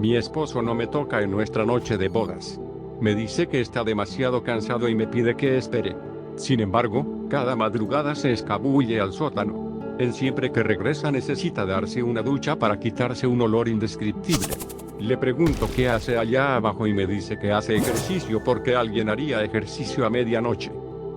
Mi esposo no me toca en nuestra noche de bodas. Me dice que está demasiado cansado y me pide que espere. Sin embargo, cada madrugada se escabulle al sótano. Él siempre que regresa necesita darse una ducha para quitarse un olor indescriptible. Le pregunto qué hace allá abajo y me dice que hace ejercicio porque alguien haría ejercicio a medianoche.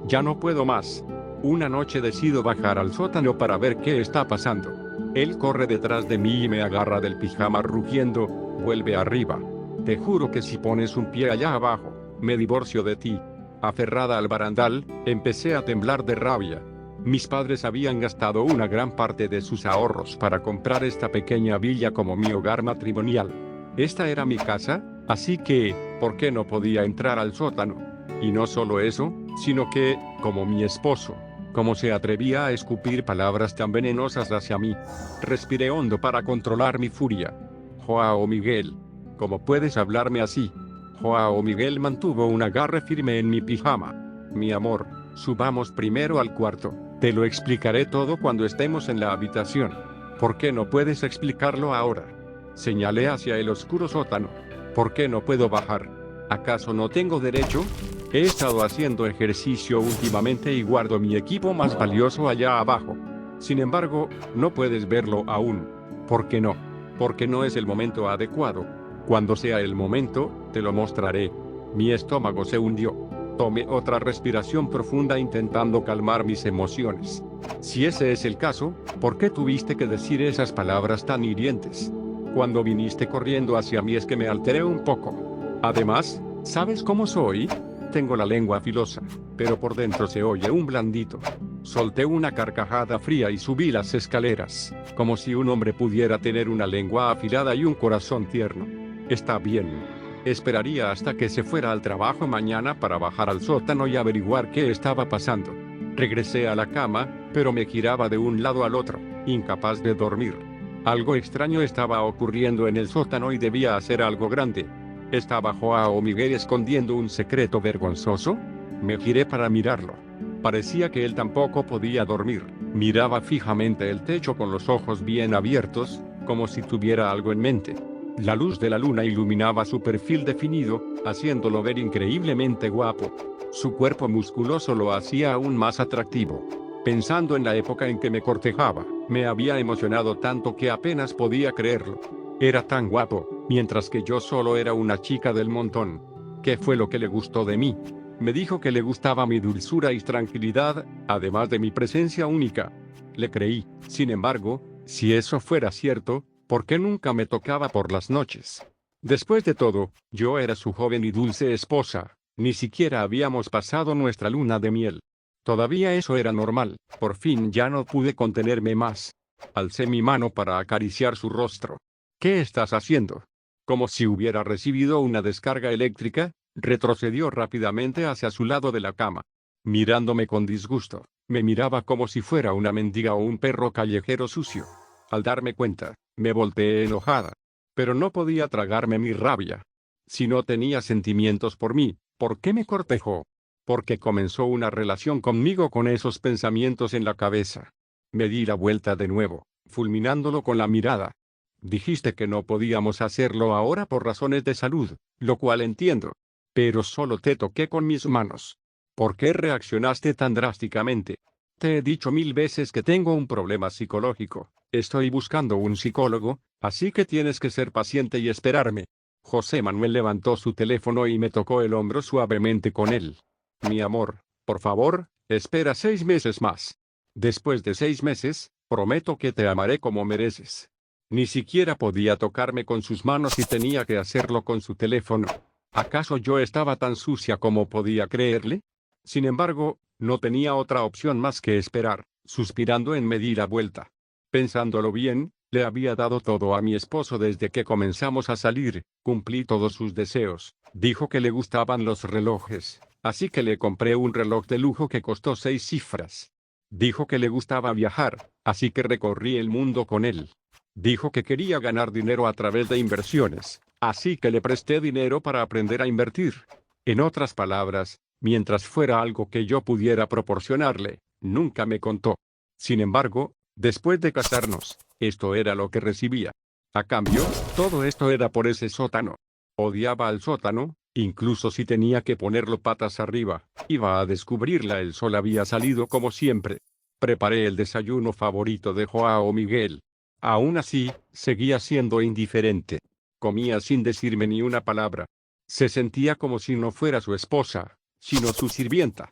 Ya no puedo más. Una noche decido bajar al sótano para ver qué está pasando. Él corre detrás de mí y me agarra del pijama rugiendo, vuelve arriba. Te juro que si pones un pie allá abajo, me divorcio de ti. Aferrada al barandal, empecé a temblar de rabia. Mis padres habían gastado una gran parte de sus ahorros para comprar esta pequeña villa como mi hogar matrimonial. Esta era mi casa, así que, ¿por qué no podía entrar al sótano? Y no solo eso, sino que, como mi esposo, ¿cómo se atrevía a escupir palabras tan venenosas hacia mí? Respiré hondo para controlar mi furia. Joao Miguel, ¿cómo puedes hablarme así? Joao Miguel mantuvo un agarre firme en mi pijama. Mi amor, subamos primero al cuarto. Te lo explicaré todo cuando estemos en la habitación. ¿Por qué no puedes explicarlo ahora? Señalé hacia el oscuro sótano. ¿Por qué no puedo bajar? ¿Acaso no tengo derecho? He estado haciendo ejercicio últimamente y guardo mi equipo más valioso allá abajo. Sin embargo, no puedes verlo aún. ¿Por qué no? Porque no es el momento adecuado. Cuando sea el momento, te lo mostraré. Mi estómago se hundió. Tomé otra respiración profunda intentando calmar mis emociones. Si ese es el caso, ¿por qué tuviste que decir esas palabras tan hirientes? Cuando viniste corriendo hacia mí es que me alteré un poco. Además, ¿sabes cómo soy? Tengo la lengua filosa, pero por dentro se oye un blandito. Solté una carcajada fría y subí las escaleras, como si un hombre pudiera tener una lengua afilada y un corazón tierno. Está bien. Esperaría hasta que se fuera al trabajo mañana para bajar al sótano y averiguar qué estaba pasando. Regresé a la cama, pero me giraba de un lado al otro, incapaz de dormir. Algo extraño estaba ocurriendo en el sótano y debía hacer algo grande. ¿Estaba Joao Miguel escondiendo un secreto vergonzoso? Me giré para mirarlo. Parecía que él tampoco podía dormir. Miraba fijamente el techo con los ojos bien abiertos, como si tuviera algo en mente. La luz de la luna iluminaba su perfil definido, haciéndolo ver increíblemente guapo. Su cuerpo musculoso lo hacía aún más atractivo. Pensando en la época en que me cortejaba, me había emocionado tanto que apenas podía creerlo. Era tan guapo, mientras que yo solo era una chica del montón. ¿Qué fue lo que le gustó de mí? Me dijo que le gustaba mi dulzura y tranquilidad, además de mi presencia única. Le creí. Sin embargo, si eso fuera cierto, ¿por qué nunca me tocaba por las noches? Después de todo, yo era su joven y dulce esposa. Ni siquiera habíamos pasado nuestra luna de miel. Todavía eso era normal. Por fin ya no pude contenerme más. Alcé mi mano para acariciar su rostro. ¿Qué estás haciendo? Como si hubiera recibido una descarga eléctrica, retrocedió rápidamente hacia su lado de la cama. Mirándome con disgusto, me miraba como si fuera una mendiga o un perro callejero sucio. Al darme cuenta, me volteé enojada. Pero no podía tragarme mi rabia. Si no tenía sentimientos por mí, ¿por qué me cortejó? Porque comenzó una relación conmigo con esos pensamientos en la cabeza. Me di la vuelta de nuevo, fulminándolo con la mirada. Dijiste que no podíamos hacerlo ahora por razones de salud, lo cual entiendo. Pero solo te toqué con mis manos. ¿Por qué reaccionaste tan drásticamente? Te he dicho 1000 veces que tengo un problema psicológico. Estoy buscando un psicólogo, así que tienes que ser paciente y esperarme. José Manuel levantó su teléfono y me tocó el hombro suavemente con él. Mi amor, por favor, espera 6 meses más. Después de 6 meses, prometo que te amaré como mereces. Ni siquiera podía tocarme con sus manos y tenía que hacerlo con su teléfono. ¿Acaso yo estaba tan sucia como podía creerle? Sin embargo, no tenía otra opción más que esperar. Suspirando me di la vuelta. Pensándolo bien, le había dado todo a mi esposo desde que comenzamos a salir, cumplí todos sus deseos. Dijo que le gustaban los relojes, así que le compré un reloj de lujo que costó 6 cifras. Dijo que le gustaba viajar, así que recorrí el mundo con él. Dijo que quería ganar dinero a través de inversiones, así que le presté dinero para aprender a invertir. En otras palabras, mientras fuera algo que yo pudiera proporcionarle, nunca me contó. Sin embargo, después de casarnos, esto era lo que recibía. A cambio, todo esto era por ese sótano. Odiaba al sótano, incluso si tenía que ponerlo patas arriba. Iba a descubrirla, el sol había salido como siempre. Preparé el desayuno favorito de Joao Miguel. Aún así, seguía siendo indiferente. Comía sin decirme ni una palabra. Se sentía como si no fuera su esposa, sino su sirvienta.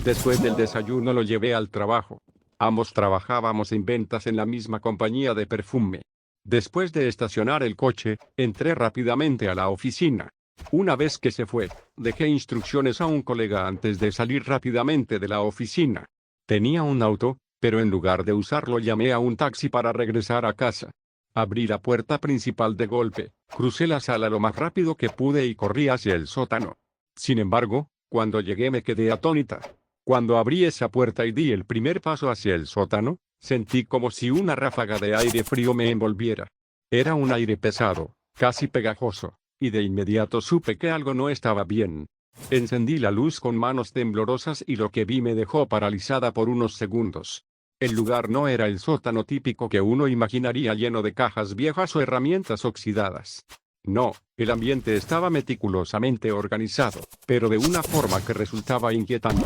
Después del desayuno lo llevé al trabajo. Ambos trabajábamos en ventas en la misma compañía de perfume. Después de estacionar el coche, entré rápidamente a la oficina. Una vez que se fue, dejé instrucciones a un colega antes de salir rápidamente de la oficina. Tenía un auto, pero en lugar de usarlo llamé a un taxi para regresar a casa. Abrí la puerta principal de golpe, crucé la sala lo más rápido que pude y corrí hacia el sótano. Sin embargo, cuando llegué me quedé atónita. Cuando abrí esa puerta y di el primer paso hacia el sótano, sentí como si una ráfaga de aire frío me envolviera. Era un aire pesado, casi pegajoso, y de inmediato supe que algo no estaba bien. Encendí la luz con manos temblorosas y lo que vi me dejó paralizada por unos segundos. El lugar no era el sótano típico que uno imaginaría lleno de cajas viejas o herramientas oxidadas. No, el ambiente estaba meticulosamente organizado, pero de una forma que resultaba inquietante.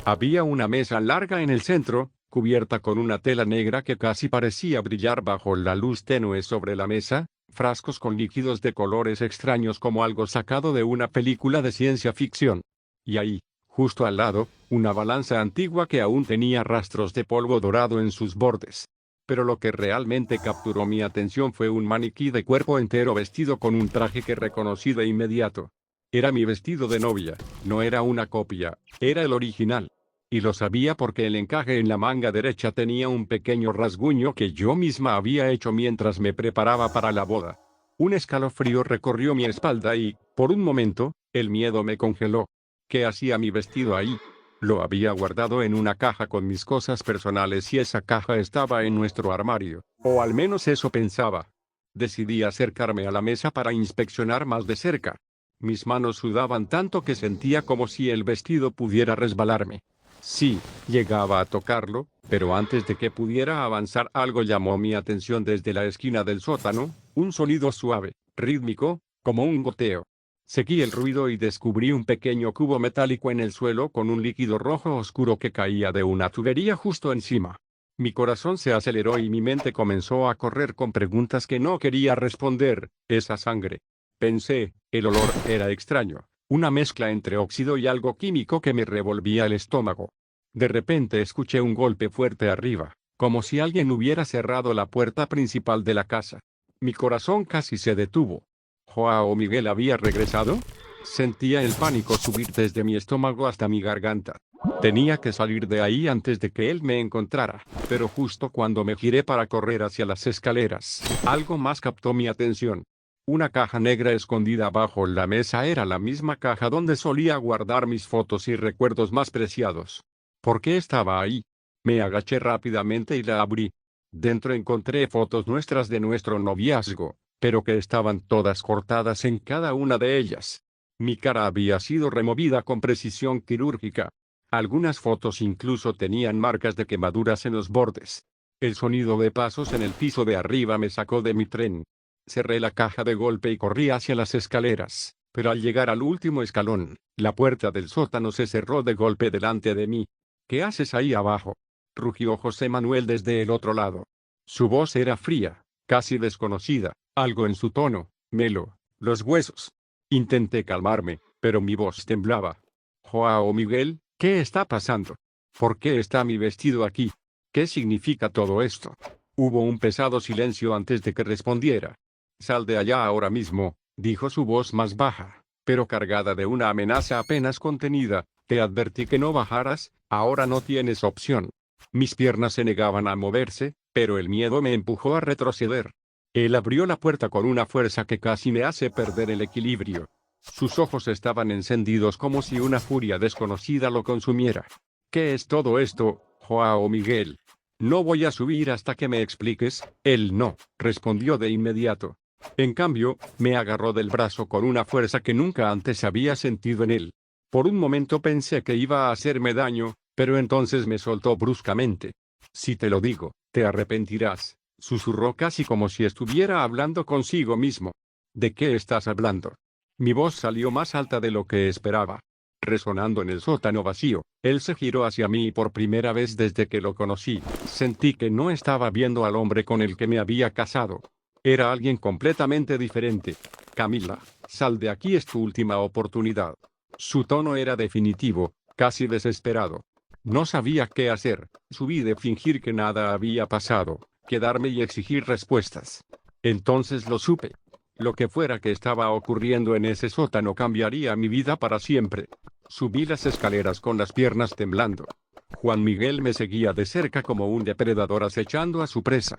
Había una mesa larga en el centro, cubierta con una tela negra que casi parecía brillar bajo la luz tenue sobre la mesa, frascos con líquidos de colores extraños como algo sacado de una película de ciencia ficción. Y ahí, justo al lado, una balanza antigua que aún tenía rastros de polvo dorado en sus bordes. Pero lo que realmente capturó mi atención fue un maniquí de cuerpo entero vestido con un traje que reconocí de inmediato. Era mi vestido de novia, no era una copia, era el original. Y lo sabía porque el encaje en la manga derecha tenía un pequeño rasguño que yo misma había hecho mientras me preparaba para la boda. Un escalofrío recorrió mi espalda y, por un momento, el miedo me congeló. ¿Qué hacía mi vestido ahí? Lo había guardado en una caja con mis cosas personales y esa caja estaba en nuestro armario, o al menos eso pensaba. Decidí acercarme a la mesa para inspeccionar más de cerca. Mis manos sudaban tanto que sentía como si el vestido pudiera resbalarme. Sí, llegaba a tocarlo, pero antes de que pudiera avanzar algo llamó mi atención desde la esquina del sótano, un sonido suave, rítmico, como un goteo. Seguí el ruido y descubrí un pequeño cubo metálico en el suelo con un líquido rojo oscuro que caía de una tubería justo encima. Mi corazón se aceleró y mi mente comenzó a correr con preguntas que no quería responder. Esa sangre. Pensé, el olor era extraño, una mezcla entre óxido y algo químico que me revolvía el estómago. De repente escuché un golpe fuerte arriba, como si alguien hubiera cerrado la puerta principal de la casa. Mi corazón casi se detuvo. ¿Joao Miguel había regresado? Sentía el pánico subir desde mi estómago hasta mi garganta. Tenía que salir de ahí antes de que él me encontrara, pero justo cuando me giré para correr hacia las escaleras, algo más captó mi atención. Una caja negra escondida bajo la mesa era la misma caja donde solía guardar mis fotos y recuerdos más preciados. ¿Por qué estaba ahí? Me agaché rápidamente y la abrí. Dentro encontré fotos nuestras de nuestro noviazgo, pero que estaban todas cortadas en cada una de ellas. Mi cara había sido removida con precisión quirúrgica. Algunas fotos incluso tenían marcas de quemaduras en los bordes. El sonido de pasos en el piso de arriba me sacó de mi tren. Cerré la caja de golpe y corrí hacia las escaleras, pero al llegar al último escalón, la puerta del sótano se cerró de golpe delante de mí. ¿Qué haces ahí abajo?, rugió José Manuel desde el otro lado. Su voz era fría, casi desconocida, algo en su tono, melo, los huesos. Intenté calmarme, pero mi voz temblaba. Joao Miguel, ¿qué está pasando? ¿Por qué está mi vestido aquí? ¿Qué significa todo esto? Hubo un pesado silencio antes de que respondiera. Sal de allá ahora mismo, dijo su voz más baja, pero cargada de una amenaza apenas contenida. Te advertí que no bajaras, ahora no tienes opción. Mis piernas se negaban a moverse, pero el miedo me empujó a retroceder. Él abrió la puerta con una fuerza que casi me hace perder el equilibrio. Sus ojos estaban encendidos como si una furia desconocida lo consumiera. ¿Qué es todo esto, Joao Miguel? No voy a subir hasta que me expliques. Él no, respondió de inmediato. En cambio, me agarró del brazo con una fuerza que nunca antes había sentido en él. Por un momento pensé que iba a hacerme daño, pero entonces me soltó bruscamente. Si te lo digo, te arrepentirás. Susurró casi como si estuviera hablando consigo mismo. ¿De qué estás hablando? Mi voz salió más alta de lo que esperaba. Resonando en el sótano vacío, él se giró hacia mí y por primera vez desde que lo conocí, sentí que no estaba viendo al hombre con el que me había casado. Era alguien completamente diferente. Camila, sal de aquí, es tu última oportunidad. Su tono era definitivo, casi desesperado. No sabía qué hacer, subí de fingir que nada había pasado, quedarme y exigir respuestas. Entonces lo supe. Lo que fuera que estaba ocurriendo en ese sótano cambiaría mi vida para siempre. Subí las escaleras con las piernas temblando. Juan Miguel me seguía de cerca como un depredador acechando a su presa.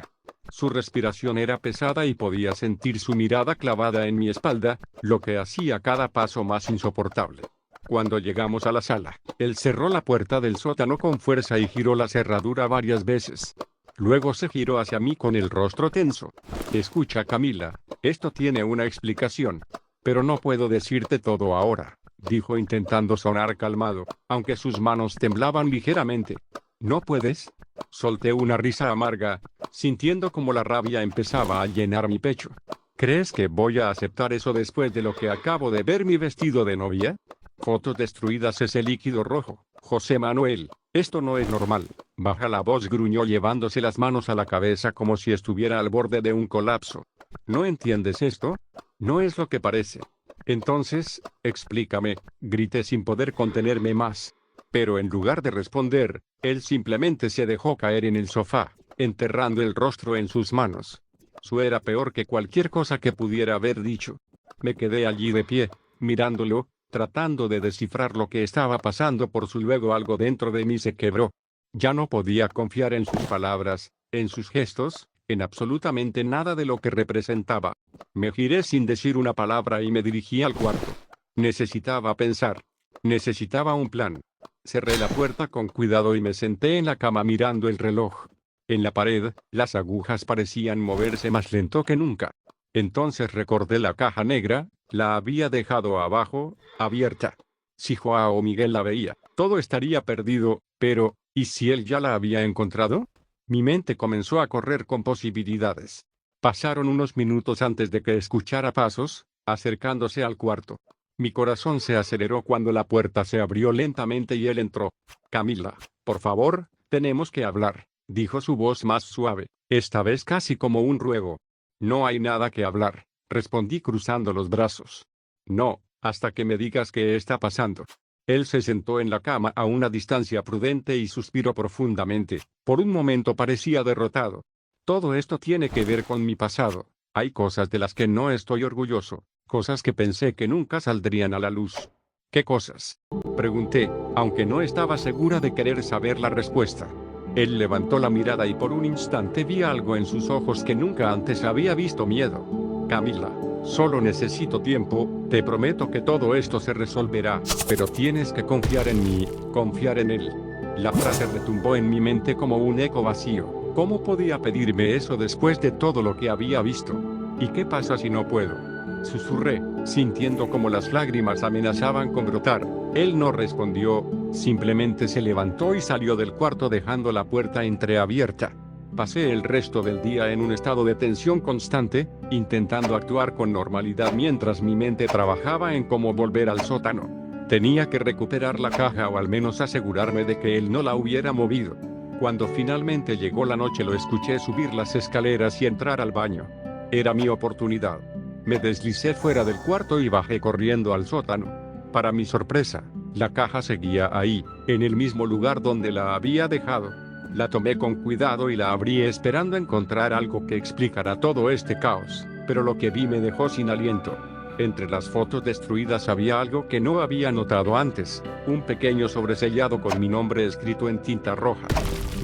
Su respiración era pesada y podía sentir su mirada clavada en mi espalda, lo que hacía cada paso más insoportable. Cuando llegamos a la sala, él cerró la puerta del sótano con fuerza y giró la cerradura varias veces. Luego se giró hacia mí con el rostro tenso. Escucha, Camila, esto tiene una explicación. Pero no puedo decirte todo ahora, dijo intentando sonar calmado, aunque sus manos temblaban ligeramente. ¿No puedes? Solté una risa amarga, sintiendo como la rabia empezaba a llenar mi pecho. ¿Crees que voy a aceptar eso después de lo que acabo de ver mi vestido de novia? Fotos destruidas, ese líquido rojo. José Manuel, esto no es normal. Baja la voz, gruñó llevándose las manos a la cabeza como si estuviera al borde de un colapso. ¿No entiendes esto? No es lo que parece. Entonces, explícame, grité sin poder contenerme más. Pero en lugar de responder, él simplemente se dejó caer en el sofá, enterrando el rostro en sus manos. Eso era peor que cualquier cosa que pudiera haber dicho. Me quedé allí de pie, mirándolo, tratando de descifrar lo que estaba pasando por su luego algo dentro de mí se quebró. Ya no podía confiar en sus palabras, en sus gestos, en absolutamente nada de lo que representaba. Me giré sin decir una palabra y me dirigí al cuarto. Necesitaba pensar. Necesitaba un plan. Cerré la puerta con cuidado y me senté en la cama mirando el reloj. En la pared, las agujas parecían moverse más lento que nunca. Entonces recordé la caja negra, la había dejado abajo, abierta. Si Joao o Miguel la veía, todo estaría perdido, pero, ¿y si él ya la había encontrado? Mi mente comenzó a correr con posibilidades. Pasaron unos minutos antes de que escuchara pasos, acercándose al cuarto. Mi corazón se aceleró cuando la puerta se abrió lentamente y él entró. Camila, por favor, tenemos que hablar, dijo su voz más suave, esta vez casi como un ruego. No hay nada que hablar, respondí cruzando los brazos. No, hasta que me digas qué está pasando. Él se sentó en la cama a una distancia prudente y suspiró profundamente. Por un momento parecía derrotado. Todo esto tiene que ver con mi pasado. Hay cosas de las que no estoy orgulloso, cosas que pensé que nunca saldrían a la luz. ¿Qué cosas? Pregunté, aunque no estaba segura de querer saber la respuesta. Él levantó la mirada y por un instante vi algo en sus ojos que nunca antes había visto: miedo. Camila, solo necesito tiempo, te prometo que todo esto se resolverá, pero tienes que confiar en mí, confiar en él. La frase retumbó en mi mente como un eco vacío. ¿Cómo podía pedirme eso después de todo lo que había visto? ¿Y qué pasa si no puedo? Susurré, sintiendo como las lágrimas amenazaban con brotar. Él no respondió, simplemente se levantó y salió del cuarto dejando la puerta entreabierta. Pasé el resto del día en un estado de tensión constante, intentando actuar con normalidad mientras mi mente trabajaba en cómo volver al sótano. Tenía que recuperar la caja o al menos asegurarme de que él no la hubiera movido. Cuando finalmente llegó la noche lo escuché subir las escaleras y entrar al baño. Era mi oportunidad. Me deslicé fuera del cuarto y bajé corriendo al sótano. Para mi sorpresa, la caja seguía ahí, en el mismo lugar donde la había dejado. La tomé con cuidado y la abrí esperando encontrar algo que explicara todo este caos, pero lo que vi me dejó sin aliento. Entre las fotos destruidas había algo que no había notado antes, un pequeño sobresellado con mi nombre escrito en tinta roja.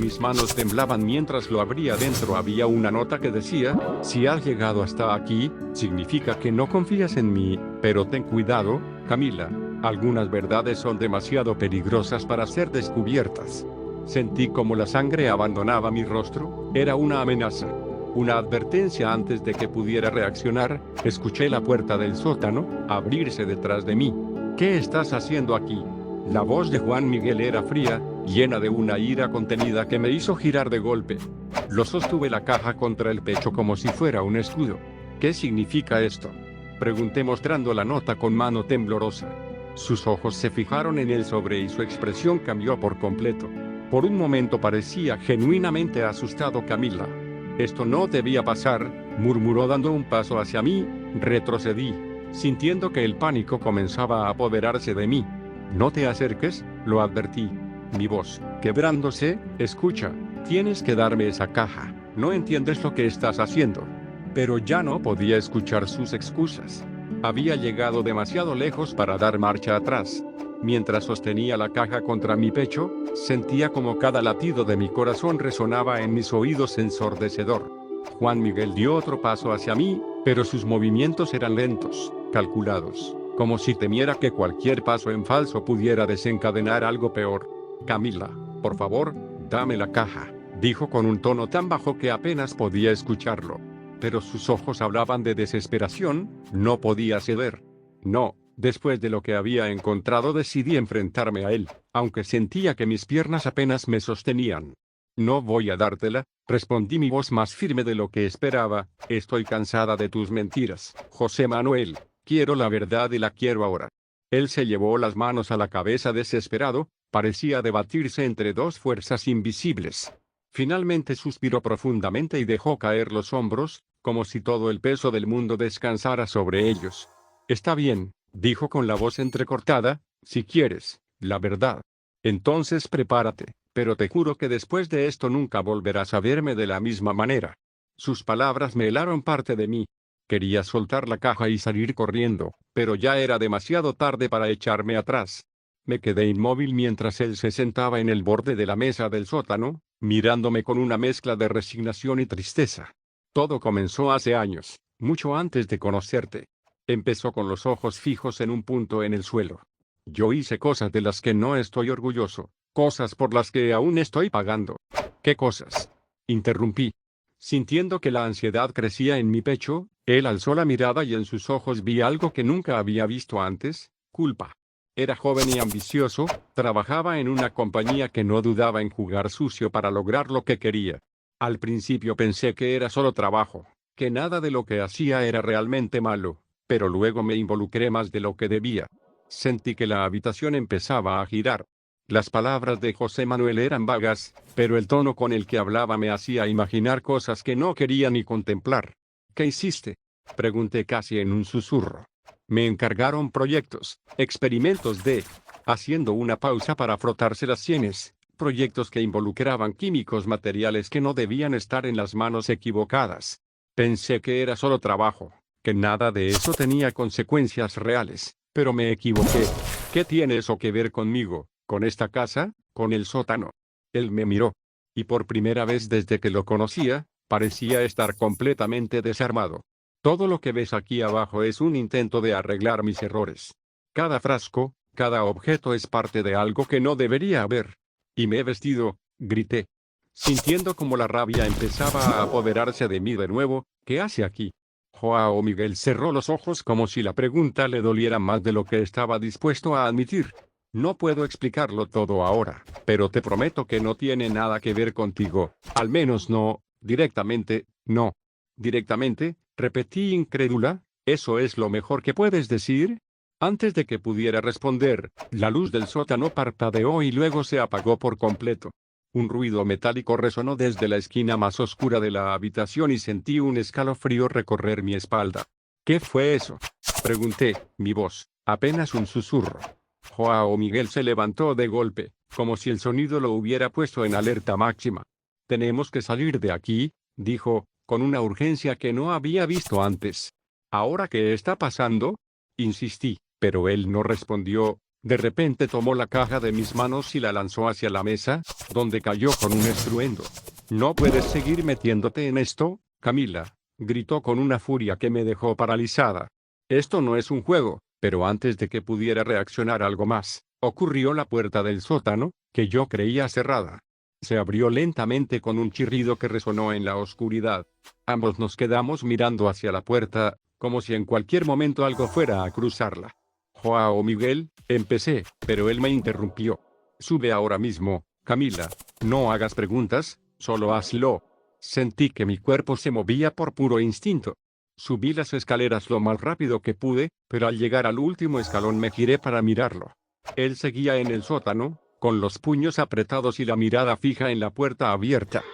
Mis manos temblaban mientras lo abría. Dentro había una nota que decía: si has llegado hasta aquí, significa que no confías en mí, pero ten cuidado, Camila, algunas verdades son demasiado peligrosas para ser descubiertas. Sentí como la sangre abandonaba mi rostro. Era una amenaza, una advertencia. Antes de que pudiera reaccionar, escuché la puerta del sótano abrirse detrás de mí. ¿Qué estás haciendo aquí? La voz de Juan Miguel era fría, llena de una ira contenida que me hizo girar de golpe. Lo sostuve la caja contra el pecho como si fuera un escudo. ¿Qué significa esto? Pregunté mostrando la nota con mano temblorosa. Sus ojos se fijaron en el sobre y su expresión cambió por completo. Por un momento parecía genuinamente asustado Camila. Esto no debía pasar, murmuró dando un paso hacia mí. Retrocedí, sintiendo que el pánico comenzaba a apoderarse de mí. No te acerques, lo advertí. Mi voz, quebrándose, escucha, tienes que darme esa caja, no entiendes lo que estás haciendo. Pero ya no podía escuchar sus excusas. Había llegado demasiado lejos para dar marcha atrás. Mientras sostenía la caja contra mi pecho, sentía como cada latido de mi corazón resonaba en mis oídos ensordecedor. Juan Miguel dio otro paso hacia mí, pero sus movimientos eran lentos, calculados, como si temiera que cualquier paso en falso pudiera desencadenar algo peor. Camila, por favor, dame la caja, dijo con un tono tan bajo que apenas podía escucharlo. Pero sus ojos hablaban de desesperación, no podía ceder. No, después de lo que había encontrado decidí enfrentarme a él, aunque sentía que mis piernas apenas me sostenían. No voy a dártela, respondí mi voz más firme de lo que esperaba, estoy cansada de tus mentiras, José Manuel, quiero la verdad y la quiero ahora. Él se llevó las manos a la cabeza desesperado, parecía debatirse entre dos fuerzas invisibles. Finalmente suspiró profundamente y dejó caer los hombros, como si todo el peso del mundo descansara sobre ellos. Está bien, dijo con la voz entrecortada, si quieres, la verdad. Entonces prepárate, pero te juro que después de esto nunca volverás a verme de la misma manera. Sus palabras me helaron parte de mí. Quería soltar la caja y salir corriendo, pero ya era demasiado tarde para echarme atrás. Me quedé inmóvil mientras él se sentaba en el borde de la mesa del sótano, mirándome con una mezcla de resignación y tristeza. Todo comenzó hace años, mucho antes de conocerte. Empezó con los ojos fijos en un punto en el suelo. Yo hice cosas de las que no estoy orgulloso, cosas por las que aún estoy pagando. ¿Qué cosas? Interrumpí. Sintiendo que la ansiedad crecía en mi pecho, él alzó la mirada y en sus ojos vi algo que nunca había visto antes, culpa. Era joven y ambicioso, trabajaba en una compañía que no dudaba en jugar sucio para lograr lo que quería. Al principio pensé que era solo trabajo, que nada de lo que hacía era realmente malo, pero luego me involucré más de lo que debía. Sentí que la habitación empezaba a girar. Las palabras de José Manuel eran vagas, pero el tono con el que hablaba me hacía imaginar cosas que no quería ni contemplar. ¿Qué hiciste? Pregunté casi en un susurro. Me encargaron proyectos, experimentos haciendo una pausa para frotarse las sienes, proyectos que involucraban químicos materiales que no debían estar en las manos equivocadas. Pensé que era solo trabajo, que nada de eso tenía consecuencias reales, pero me equivoqué. ¿Qué tiene eso que ver conmigo, con esta casa, con el sótano? Él me miró. Y por primera vez desde que lo conocía, parecía estar completamente desarmado. Todo lo que ves aquí abajo es un intento de arreglar mis errores. Cada frasco, cada objeto es parte de algo que no debería haber. Y me he vestido, grité. Sintiendo como la rabia empezaba a apoderarse de mí de nuevo, ¿qué hace aquí? Joao Miguel cerró los ojos como si la pregunta le doliera más de lo que estaba dispuesto a admitir. No puedo explicarlo todo ahora, pero te prometo que no tiene nada que ver contigo, al menos no, directamente, no. ¿Directamente? Repetí incrédula, ¿eso es lo mejor que puedes decir? Antes de que pudiera responder, la luz del sótano parpadeó y luego se apagó por completo. Un ruido metálico resonó desde la esquina más oscura de la habitación y sentí un escalofrío recorrer mi espalda. ¿Qué fue eso? Pregunté, mi voz, apenas un susurro. Joao Miguel se levantó de golpe, como si el sonido lo hubiera puesto en alerta máxima. Tenemos que salir de aquí, dijo, con una urgencia que no había visto antes. ¿Ahora qué está pasando? Insistí, pero él no respondió. De repente tomó la caja de mis manos y la lanzó hacia la mesa, donde cayó con un estruendo. «No puedes seguir metiéndote en esto, Camila», gritó con una furia que me dejó paralizada. Esto no es un juego, pero antes de que pudiera reaccionar algo más, ocurrió la puerta del sótano, que yo creía cerrada. Se abrió lentamente con un chirrido que resonó en la oscuridad. Ambos nos quedamos mirando hacia la puerta, como si en cualquier momento algo fuera a cruzarla. «Joao Miguel», empecé, pero él me interrumpió. «Sube ahora mismo, Camila. No hagas preguntas, solo hazlo». Sentí que mi cuerpo se movía por puro instinto. Subí las escaleras lo más rápido que pude, pero al llegar al último escalón me giré para mirarlo. Él seguía en el sótano, con los puños apretados y la mirada fija en la puerta abierta.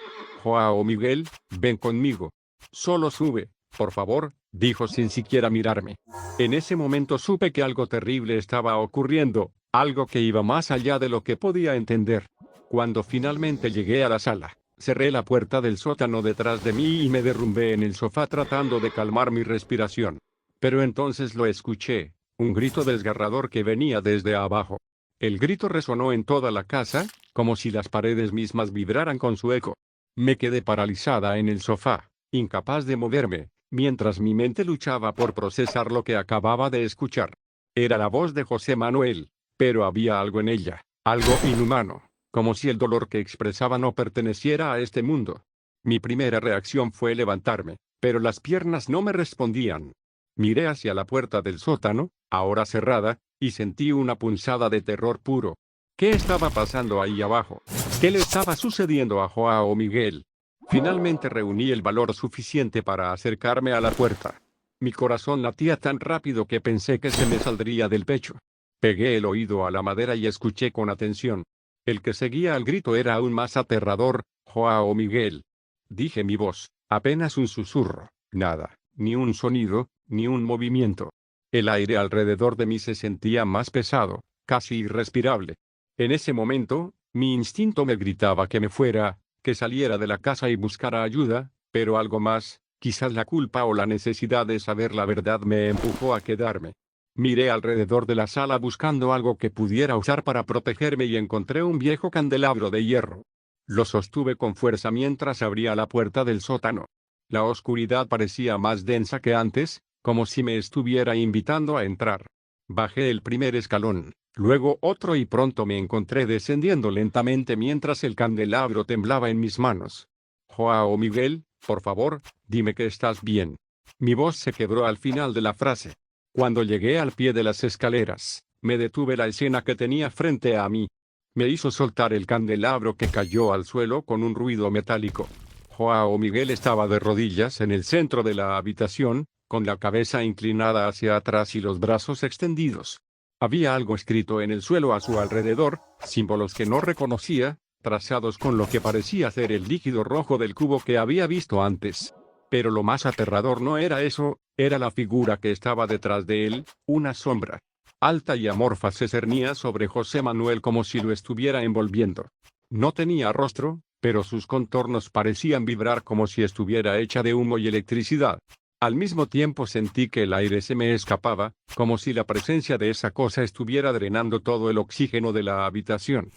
Joao Miguel, ven conmigo. Solo sube, por favor, dijo sin siquiera mirarme. En ese momento supe que algo terrible estaba ocurriendo, algo que iba más allá de lo que podía entender. Cuando finalmente llegué a la sala, cerré la puerta del sótano detrás de mí y me derrumbé en el sofá tratando de calmar mi respiración. Pero entonces lo escuché, un grito desgarrador que venía desde abajo. El grito resonó en toda la casa, como si las paredes mismas vibraran con su eco. Me quedé paralizada en el sofá, incapaz de moverme, mientras mi mente luchaba por procesar lo que acababa de escuchar. Era la voz de José Manuel, pero había algo en ella, algo inhumano, como si el dolor que expresaba no perteneciera a este mundo. Mi primera reacción fue levantarme, pero las piernas no me respondían. Miré hacia la puerta del sótano, ahora cerrada, y sentí una punzada de terror puro. ¿Qué estaba pasando ahí abajo? ¿Qué le estaba sucediendo a Joao Miguel? Finalmente reuní el valor suficiente para acercarme a la puerta. Mi corazón latía tan rápido que pensé que se me saldría del pecho. Pegué el oído a la madera y escuché con atención. El que seguía al grito era aún más aterrador. Joao Miguel. Dije mi voz, apenas un susurro, nada, ni un sonido, ni un movimiento. El aire alrededor de mí se sentía más pesado, casi irrespirable. En ese momento, mi instinto me gritaba que me fuera, que saliera de la casa y buscara ayuda, pero algo más, quizás la culpa o la necesidad de saber la verdad me empujó a quedarme. Miré alrededor de la sala buscando algo que pudiera usar para protegerme y encontré un viejo candelabro de hierro. Lo sostuve con fuerza mientras abría la puerta del sótano. La oscuridad parecía más densa que antes, como si me estuviera invitando a entrar. Bajé el primer escalón, luego otro y pronto me encontré descendiendo lentamente mientras el candelabro temblaba en mis manos. Joao Miguel, por favor, dime que estás bien. Mi voz se quebró al final de la frase. Cuando llegué al pie de las escaleras, me detuve la escena que tenía frente a mí. Me hizo soltar el candelabro que cayó al suelo con un ruido metálico. Joao Miguel estaba de rodillas en el centro de la habitación, con la cabeza inclinada hacia atrás y los brazos extendidos. Había algo escrito en el suelo a su alrededor, símbolos que no reconocía, trazados con lo que parecía ser el líquido rojo del cubo que había visto antes. Pero lo más aterrador no era eso, era la figura que estaba detrás de él, una sombra. Alta y amorfa se cernía sobre José Manuel como si lo estuviera envolviendo. No tenía rostro, pero sus contornos parecían vibrar como si estuviera hecha de humo y electricidad. Al mismo tiempo sentí que el aire se me escapaba, como si la presencia de esa cosa estuviera drenando todo el oxígeno de la habitación.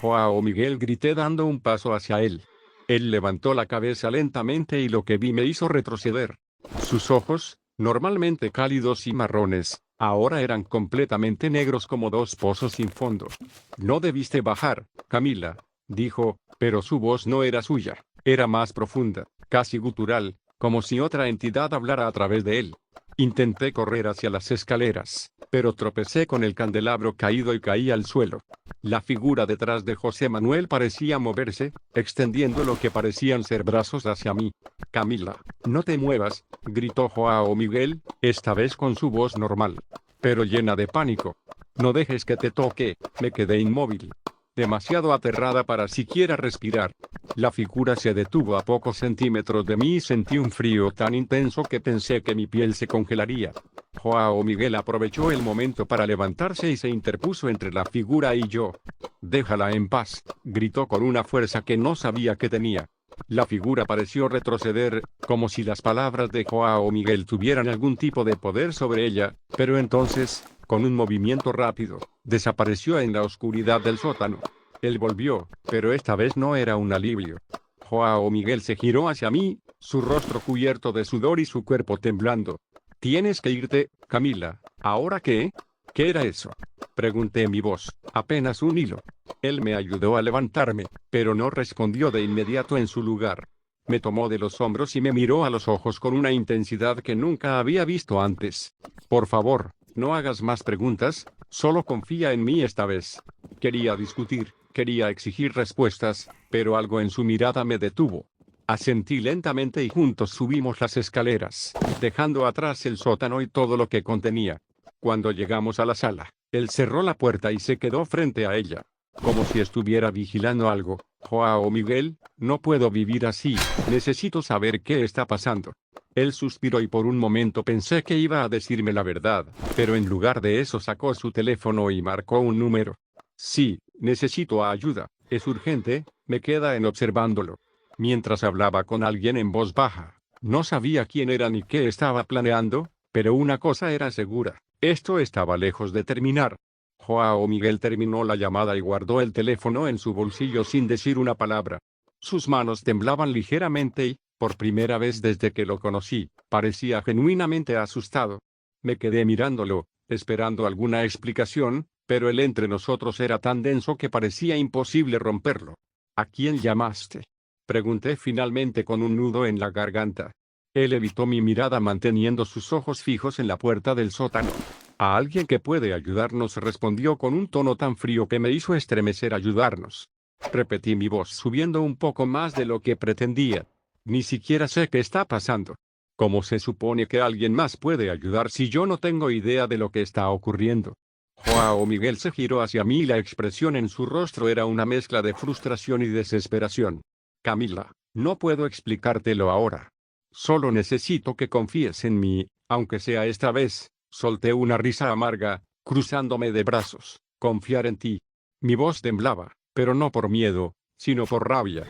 Joao Miguel, grité dando un paso hacia él. Él levantó la cabeza lentamente y lo que vi me hizo retroceder. Sus ojos, normalmente cálidos y marrones, ahora eran completamente negros como dos pozos sin fondo. No debiste bajar, Camila, dijo, pero su voz no era suya, era más profunda, casi gutural, como si otra entidad hablara a través de él. Intenté correr hacia las escaleras, pero tropecé con el candelabro caído y caí al suelo. La figura detrás de José Manuel parecía moverse, extendiendo lo que parecían ser brazos hacia mí. Camila, no te muevas, gritó Joao Miguel, esta vez con su voz normal, pero llena de pánico. No dejes que te toque. Me quedé inmóvil, demasiado aterrada para siquiera respirar. La figura se detuvo a pocos centímetros de mí y sentí un frío tan intenso que pensé que mi piel se congelaría. Joao Miguel aprovechó el momento para levantarse y se interpuso entre la figura y yo. «Déjala en paz», gritó con una fuerza que no sabía que tenía. La figura pareció retroceder, como si las palabras de Joao Miguel tuvieran algún tipo de poder sobre ella, pero entonces, con un movimiento rápido, desapareció en la oscuridad del sótano. Él volvió, pero esta vez no era un alivio. Joao Miguel se giró hacia mí, su rostro cubierto de sudor y su cuerpo temblando. «Tienes que irte, Camila». «¿Ahora qué? ¿Qué era eso?», pregunté en mi voz, apenas un hilo. Él me ayudó a levantarme, pero no respondió de inmediato en su lugar. Me tomó de los hombros y me miró a los ojos con una intensidad que nunca había visto antes. «Por favor, no hagas más preguntas, solo confía en mí esta vez». Quería discutir, quería exigir respuestas, pero algo en su mirada me detuvo. Asentí lentamente y juntos subimos las escaleras, dejando atrás el sótano y todo lo que contenía. Cuando llegamos a la sala, él cerró la puerta y se quedó frente a ella, como si estuviera vigilando algo. Joao Miguel, no puedo vivir así, necesito saber qué está pasando. Él suspiró y por un momento pensé que iba a decirme la verdad, pero en lugar de eso sacó su teléfono y marcó un número. Sí, necesito ayuda, es urgente, me queda en observándolo. Mientras hablaba con alguien en voz baja, no sabía quién era ni qué estaba planeando, pero una cosa era segura, esto estaba lejos de terminar. Joao Miguel terminó la llamada y guardó el teléfono en su bolsillo sin decir una palabra. Sus manos temblaban ligeramente y, por primera vez desde que lo conocí, parecía genuinamente asustado. Me quedé mirándolo, esperando alguna explicación, pero el entre nosotros era tan denso que parecía imposible romperlo. ¿A quién llamaste?, pregunté finalmente con un nudo en la garganta. Él evitó mi mirada manteniendo sus ojos fijos en la puerta del sótano. A alguien que puede ayudarnos, respondió con un tono tan frío que me hizo estremecer. Ayudarnos. Repetí, mi voz subiendo un poco más de lo que pretendía. Ni siquiera sé qué está pasando. ¿Cómo se supone que alguien más puede ayudar si yo no tengo idea de lo que está ocurriendo? Joao Miguel se giró hacia mí y la expresión en su rostro era una mezcla de frustración y desesperación. Camila, no puedo explicártelo ahora. Solo necesito que confíes en mí, aunque sea esta vez. Solté una risa amarga, cruzándome de brazos. Confiar en ti. Mi voz temblaba, pero no por miedo, sino por rabia.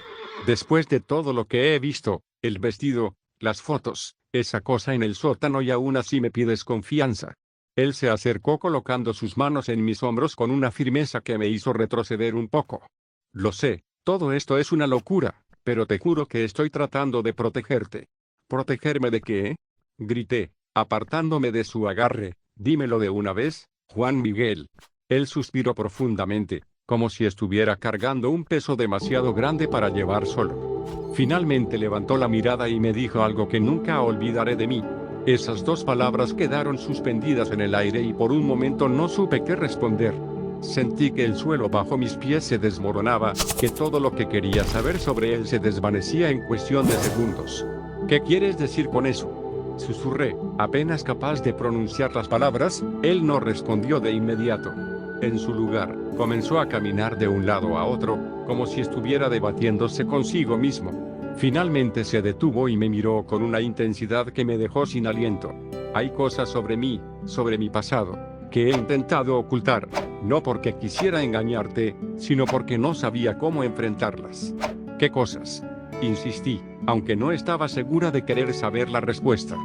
Después de todo lo que he visto, el vestido, las fotos, esa cosa en el sótano, y aún así me pides confianza. Él se acercó colocando sus manos en mis hombros con una firmeza que me hizo retroceder un poco. Lo sé, todo esto es una locura, pero te juro que estoy tratando de protegerte. ¿Protegerme de qué?, grité, apartándome de su agarre. Dímelo de una vez, Juan Miguel. Él suspiró profundamente, como si estuviera cargando un peso demasiado grande para llevar solo. Finalmente levantó la mirada y me dijo algo que nunca olvidaré de mí. Esas dos palabras quedaron suspendidas en el aire y por un momento no supe qué responder. Sentí que el suelo bajo mis pies se desmoronaba, que todo lo que quería saber sobre él se desvanecía en cuestión de segundos. ¿Qué quieres decir con eso?, susurré, apenas capaz de pronunciar las palabras. Él no respondió de inmediato. En su lugar, comenzó a caminar de un lado a otro, como si estuviera debatiéndose consigo mismo. Finalmente se detuvo y me miró con una intensidad que me dejó sin aliento. Hay cosas sobre mí, sobre mi pasado, que he intentado ocultar, no porque quisiera engañarte, sino porque no sabía cómo enfrentarlas. ¿Qué cosas?, insistí, aunque no estaba segura de querer saber la respuesta.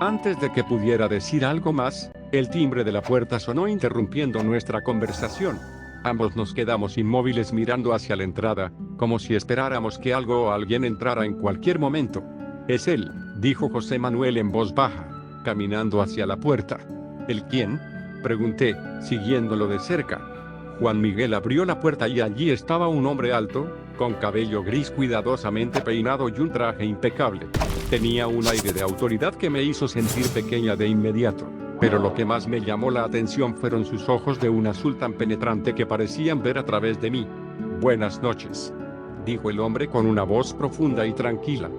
Antes de que pudiera decir algo más, el timbre de la puerta sonó interrumpiendo nuestra conversación. Ambos nos quedamos inmóviles mirando hacia la entrada, como si esperáramos que algo o alguien entrara en cualquier momento. «Es él», dijo José Manuel en voz baja, caminando hacia la puerta. ¿El quién?, pregunté, siguiéndolo de cerca. Juan Miguel abrió la puerta y allí estaba un hombre alto, con cabello gris cuidadosamente peinado y un traje impecable. Tenía un aire de autoridad que me hizo sentir pequeña de inmediato, pero lo que más me llamó la atención fueron sus ojos de un azul tan penetrante que parecían ver a través de mí. «Buenas noches», dijo el hombre con una voz profunda y tranquila.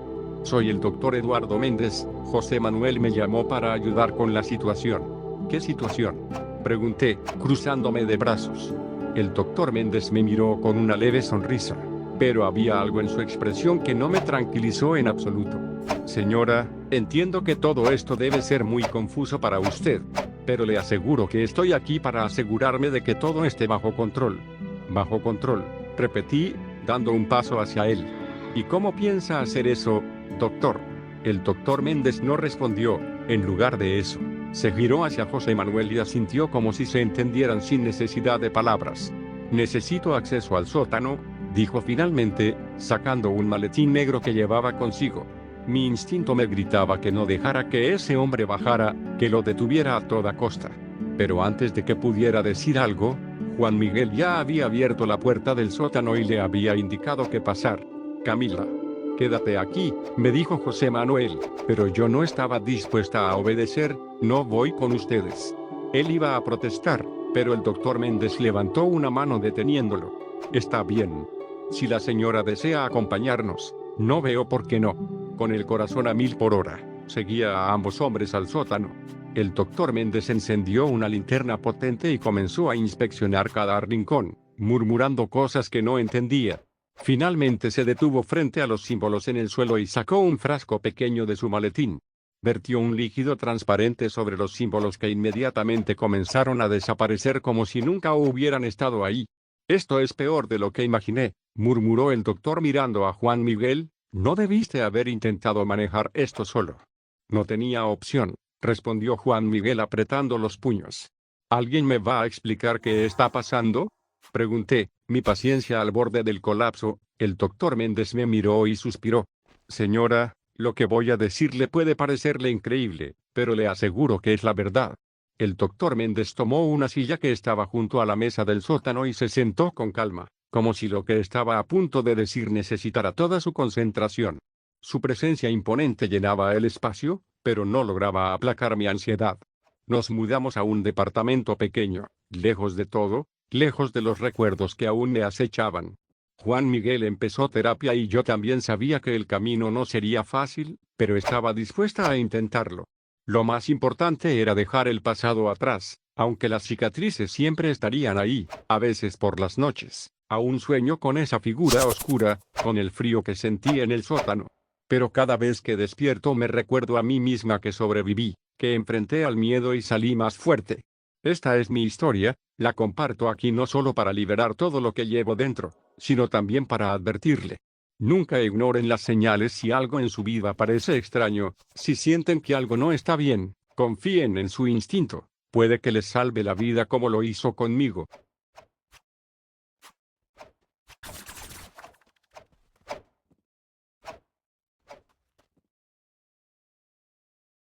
«Soy el doctor Eduardo Méndez. José Manuel me llamó para ayudar con la situación». «¿Qué situación?», pregunté, cruzándome de brazos. El doctor Méndez me miró con una leve sonrisa, pero había algo en su expresión que no me tranquilizó en absoluto. «Señora, entiendo que todo esto debe ser muy confuso para usted, pero le aseguro que estoy aquí para asegurarme de que todo esté bajo control». «Bajo control», repetí, dando un paso hacia él. «¿Y cómo piensa hacer eso, doctor?». El doctor Méndez no respondió. En lugar de eso, se giró hacia José Manuel y asintió como si se entendieran sin necesidad de palabras. «Necesito acceso al sótano», dijo finalmente, sacando un maletín negro que llevaba consigo. Mi instinto me gritaba que no dejara que ese hombre bajara, que lo detuviera a toda costa. Pero antes de que pudiera decir algo, Juan Miguel ya había abierto la puerta del sótano y le había indicado que pasar. «Camila, quédate aquí», me dijo José Manuel, pero yo no estaba dispuesta a obedecer. «No voy con ustedes». Él iba a protestar, pero el doctor Méndez levantó una mano deteniéndolo. «Está bien. Si la señora desea acompañarnos, No veo por qué no. Con el corazón a 1000 por hora, seguía a ambos hombres al sótano. El doctor Méndez encendió una linterna potente y comenzó a inspeccionar cada rincón, murmurando cosas que no entendía. Finalmente se detuvo frente a los símbolos en el suelo y sacó un frasco pequeño de su maletín. Vertió un líquido transparente sobre los símbolos que inmediatamente comenzaron a desaparecer como si nunca hubieran estado ahí. Esto es peor de lo que imaginé, murmuró el doctor mirando a Juan Miguel. No debiste haber intentado manejar esto solo. No tenía opción, respondió Juan Miguel apretando los puños. ¿Alguien me va a explicar qué está pasando? Pregunté, mi paciencia al borde del colapso. El doctor Méndez me miró y suspiró. Señora, lo que voy a decirle puede parecerle increíble, pero le aseguro que es la verdad. El doctor Méndez tomó una silla que estaba junto a la mesa del sótano y se sentó con calma, como si lo que estaba a punto de decir necesitara toda su concentración. Su presencia imponente llenaba el espacio, pero no lograba aplacar mi ansiedad. Nos mudamos a un departamento pequeño, lejos de todo, lejos de los recuerdos que aún me acechaban. Juan Miguel empezó terapia y yo también sabía que el camino no sería fácil, pero estaba dispuesta a intentarlo. Lo más importante era dejar el pasado atrás, aunque las cicatrices siempre estarían ahí, a veces por las noches. Aún sueño con esa figura oscura, con el frío que sentí en el sótano. Pero cada vez que despierto me recuerdo a mí misma que sobreviví, que enfrenté al miedo y salí más fuerte. Esta es mi historia, la comparto aquí no solo para liberar todo lo que llevo dentro, sino también para advertirle. Nunca ignoren las señales si algo en su vida parece extraño, si sienten que algo no está bien, confíen en su instinto, puede que les salve la vida como lo hizo conmigo.